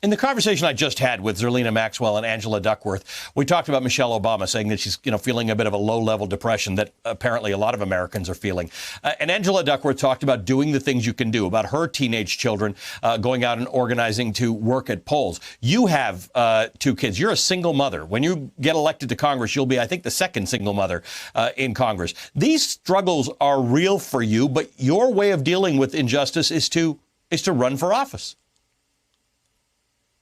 In the conversation I just had with Zerlina Maxwell and Angela Duckworth, we talked about Michelle Obama saying that she's, feeling a bit of a low-level depression that apparently a lot of Americans are feeling. And Angela Duckworth talked about doing the things you can do, about her teenage children going out and organizing to work at polls. You have 2 kids. You're a single mother. When you get elected to Congress, you'll be, I think, the second single mother in Congress. These struggles are real for you, but your way of dealing with injustice is to run for office.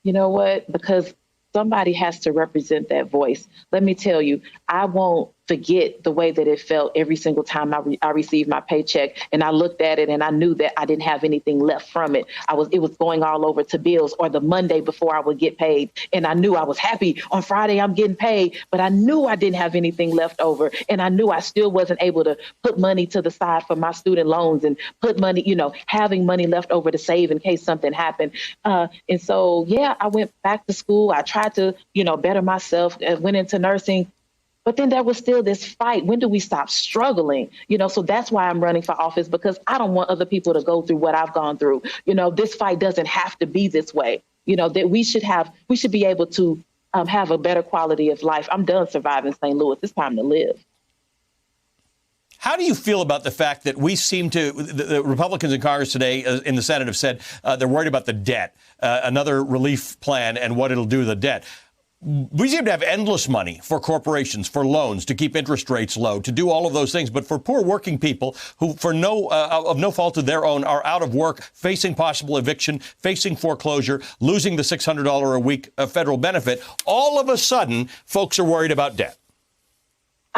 You know what? Because somebody has to represent that voice. Let me tell you, I won't forget the way that it felt every single time I received my paycheck, and I looked at it and I knew that I didn't have anything left from it. It was going all over to bills, or the Monday before I would get paid. And I knew I was happy on Friday I'm getting paid, but I knew I didn't have anything left over. And I knew I still wasn't able to put money to the side for my student loans and put money, having money left over to save in case something happened. And so, I went back to school. I tried to, better myself, went into nursing. But then there was still this fight. When do we stop struggling? So that's why I'm running for office, because I don't want other people to go through what I've gone through. This fight doesn't have to be this way. That we should be able to have a better quality of life. I'm done surviving St. Louis. It's time to live. How do you feel about the fact that the Republicans in Congress today in the Senate have said they're worried about the debt, another relief plan and what it'll do to the debt? We seem to have endless money for corporations, for loans, to keep interest rates low, to do all of those things. But for poor working people who, for of no fault of their own, are out of work, facing possible eviction, facing foreclosure, losing the $600 a week federal benefit, all of a sudden, folks are worried about debt.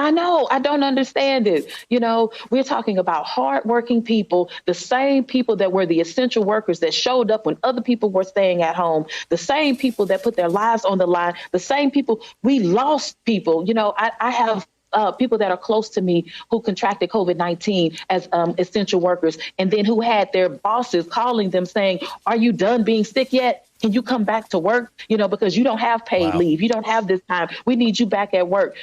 I know. I don't understand it. We're talking about hardworking people, the same people that were the essential workers that showed up when other people were staying at home, the same people that put their lives on the line, the same people. We lost people. I have people that are close to me who contracted COVID-19 as essential workers, and then who had their bosses calling them saying, "Are you done being sick yet? Can you come back to work? Because you don't have paid leave. You don't have this time. We need you back at work."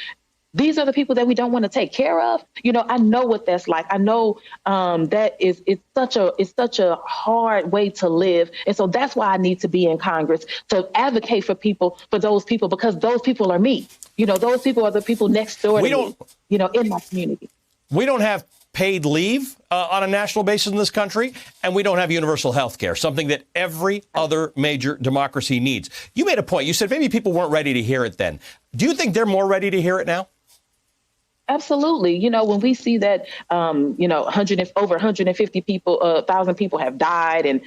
These are the people that we don't want to take care of. I know what that's like. I know that it's such a hard way to live. And so that's why I need to be in Congress, to advocate for those people, because those people are me. Those people are the people next door to me, in my community. We don't have paid leave on a national basis in this country, and we don't have universal health care, something that every other major democracy needs. You made a point. You said maybe people weren't ready to hear it then. Do you think they're more ready to hear it now? Absolutely. When we see that, over 150 thousand people have died, and,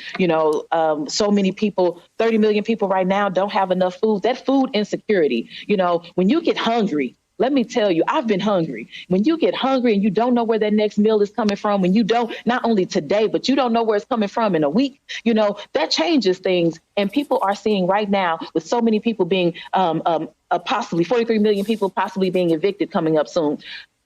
so many people, 30 million people right now don't have enough food. That food insecurity, when you get hungry, let me tell you, I've been hungry. When you get hungry and you don't know where that next meal is coming from, when you don't, not only today, but you don't know where it's coming from in a week, that changes things. And people are seeing right now, with so many people being possibly 43 million people possibly being evicted coming up soon.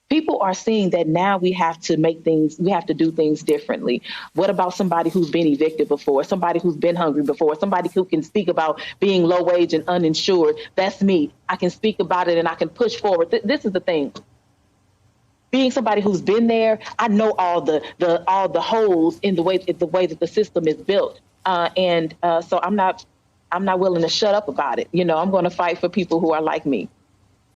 People are seeing that now we have to do things differently. What about somebody who's been evicted before, somebody who's been hungry before, somebody who can speak about being low wage and uninsured? That's me. I can speak about it and I can push forward. This is the thing. Being somebody who's been there, I know all the holes in the way that the system is built. So I'm not willing to shut up about it. I'm going to fight for people who are like me.